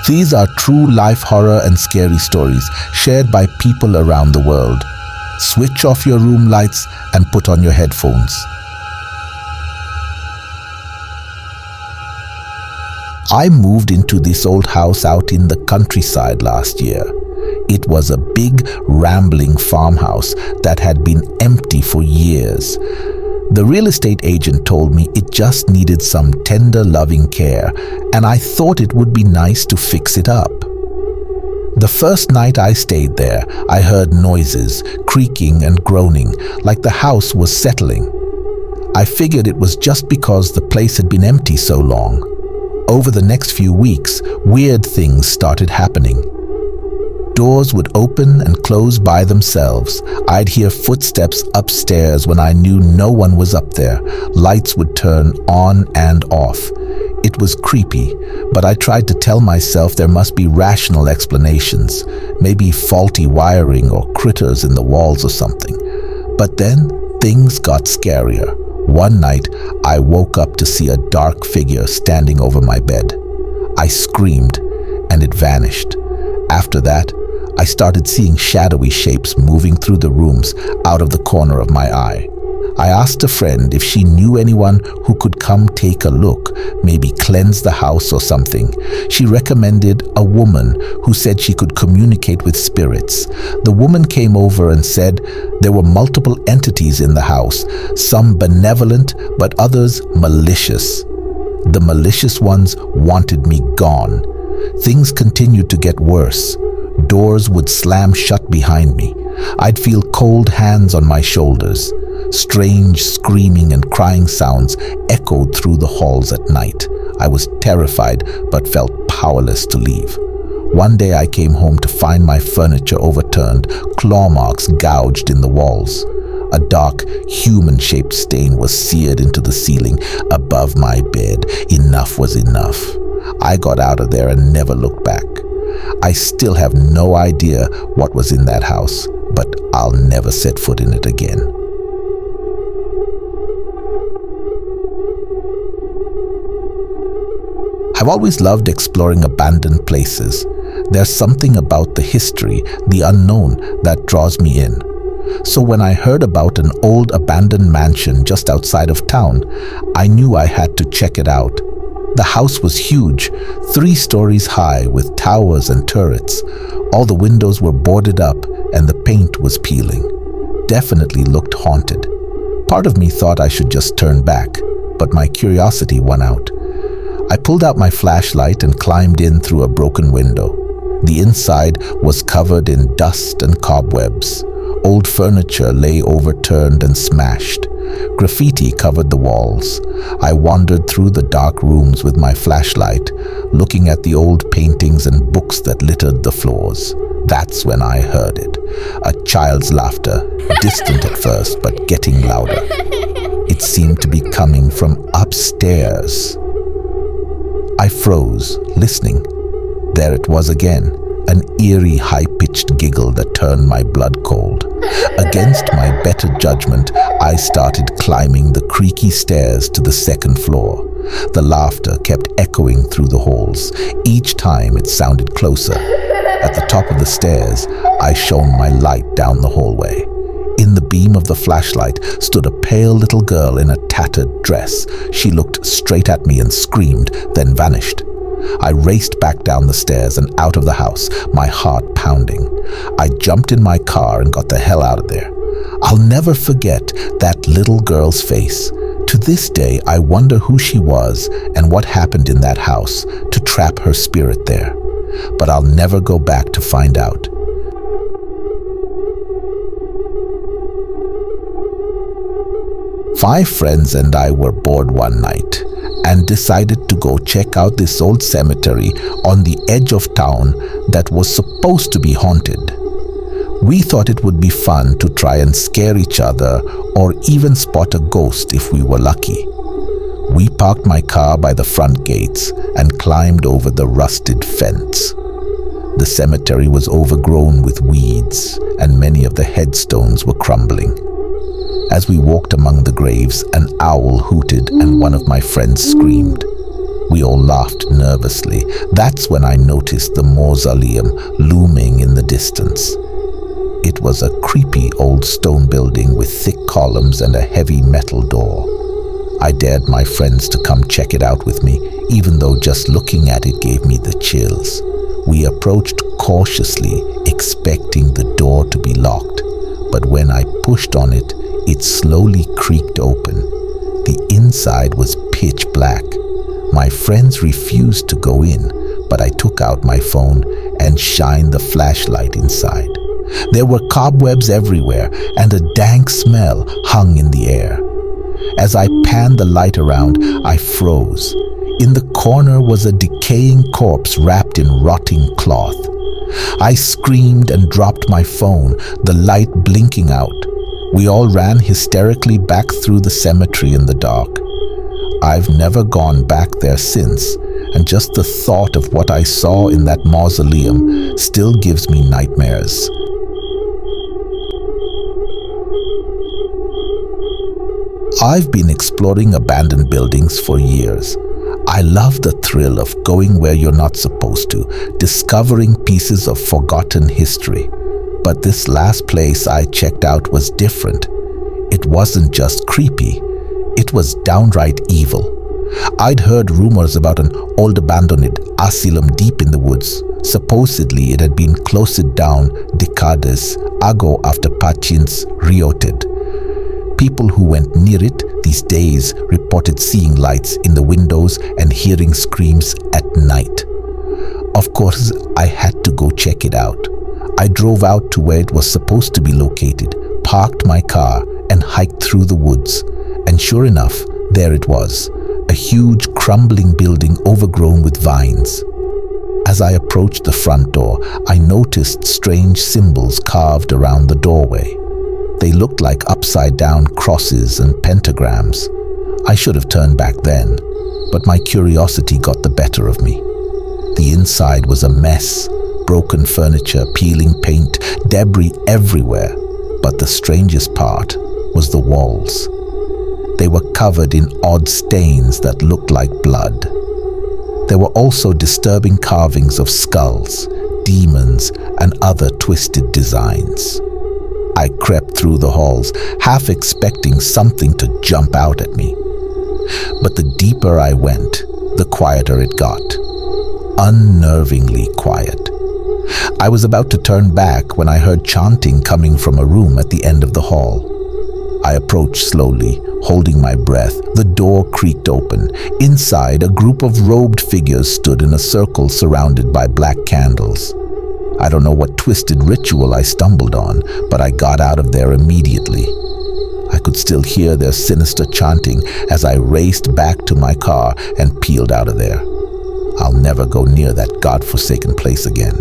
These are true life horror and scary stories shared by people around the world. Switch off your room lights and put on your headphones. I moved into this old house out in the countryside last year. It was a big, rambling farmhouse that had been empty for years. The real estate agent told me it just needed some tender, loving care, and I thought it would be nice to fix it up. The first night I stayed there, I heard noises, creaking and groaning, like the house was settling. I figured it was just because the place had been empty so long. Over the next few weeks, weird things started happening. Doors would open and close by themselves. I'd hear footsteps upstairs when I knew no one was up there. Lights would turn on and off. It was creepy, but I tried to tell myself there must be rational explanations, maybe faulty wiring or critters in the walls or something. But then things got scarier. One night, I woke up to see a dark figure standing over my bed. I screamed, and it vanished. After that, I started seeing shadowy shapes moving through the rooms out of the corner of my eye. I asked a friend if she knew anyone who could come take a look, maybe cleanse the house or something. She recommended a woman who said she could communicate with spirits. The woman came over and said there were multiple entities in the house, some benevolent but others malicious. The malicious ones wanted me gone. Things continued to get worse. Doors would slam shut behind me. I'd feel cold hands on my shoulders. Strange screaming and crying sounds echoed through the halls at night. I was terrified but felt powerless to leave. One day I came home to find my furniture overturned, claw marks gouged in the walls. A dark, human-shaped stain was seared into the ceiling above my bed. Enough was enough. I got out of there and never looked back. I still have no idea what was in that house, but I'll never set foot in it again. I've always loved exploring abandoned places. There's something about the history, the unknown, that draws me in. So when I heard about an old abandoned mansion just outside of town, I knew I had to check it out. The house was huge, 3 stories high with towers and turrets. All the windows were boarded up and the paint was peeling. Definitely looked haunted. Part of me thought I should just turn back, but my curiosity won out. I pulled out my flashlight and climbed in through a broken window. The inside was covered in dust and cobwebs. Old furniture lay overturned and smashed. Graffiti covered the walls. I wandered through the dark rooms with my flashlight, looking at the old paintings and books that littered the floors. That's when I heard it. A child's laughter, distant at first, but getting louder. It seemed to be coming from upstairs. I froze, listening. There it was again, an eerie, high-pitched giggle that turned my blood cold. Against my better judgment, I started climbing the creaky stairs to the second floor. The laughter kept echoing through the halls. Each time it sounded closer. At the top of the stairs, I shone my light down the hallway. In the beam of the flashlight stood a pale little girl in a tattered dress. She looked straight at me and screamed, then vanished. I raced back down the stairs and out of the house, my heart pounding. I jumped in my car and got the hell out of there. I'll never forget that little girl's face. To this day, I wonder who she was and what happened in that house to trap her spirit there. But I'll never go back to find out. Five friends and I were bored one night and decided to go check out this old cemetery on the edge of town that was supposed to be haunted. We thought it would be fun to try and scare each other or even spot a ghost if we were lucky. We parked my car by the front gates and climbed over the rusted fence. The cemetery was overgrown with weeds and many of the headstones were crumbling. As we walked among the graves, an owl hooted and one of my friends screamed. We all laughed nervously. That's when I noticed the mausoleum looming in the distance. It was a creepy old stone building with thick columns and a heavy metal door. I dared my friends to come check it out with me, even though just looking at it gave me the chills. We approached cautiously, expecting the door to be locked, but when I pushed on it, it slowly creaked open. The inside was pitch black. My friends refused to go in, but I took out my phone and shined the flashlight inside. There were cobwebs everywhere, and a dank smell hung in the air. As I panned the light around, I froze. In the corner was a decaying corpse wrapped in rotting cloth. I screamed and dropped my phone, the light blinking out. We all ran hysterically back through the cemetery in the dark. I've never gone back there since, and just the thought of what I saw in that mausoleum still gives me nightmares. I've been exploring abandoned buildings for years. I love the thrill of going where you're not supposed to, discovering pieces of forgotten history. But this last place I checked out was different. It wasn't just creepy, it was downright evil. I'd heard rumors about an old abandoned asylum deep in the woods. Supposedly it had been closed down decades ago after patients rioted. People who went near it these days reported seeing lights in the windows and hearing screams at night. Of course, I had to go check it out. I drove out to where it was supposed to be located, parked my car, and hiked through the woods. And sure enough, there it was, a huge crumbling building overgrown with vines. As I approached the front door, I noticed strange symbols carved around the doorway. They looked like upside-down crosses and pentagrams. I should have turned back then, but my curiosity got the better of me. The inside was a mess, broken furniture, peeling paint, debris everywhere. But the strangest part was the walls. They were covered in odd stains that looked like blood. There were also disturbing carvings of skulls, demons, and other twisted designs. I crept through the halls, half expecting something to jump out at me. But the deeper I went, the quieter it got. Unnervingly quiet. I was about to turn back when I heard chanting coming from a room at the end of the hall. I approached slowly, holding my breath. The door creaked open. Inside, a group of robed figures stood in a circle surrounded by black candles. I don't know what twisted ritual I stumbled on, but I got out of there immediately. I could still hear their sinister chanting as I raced back to my car and peeled out of there. I'll never go near that godforsaken place again.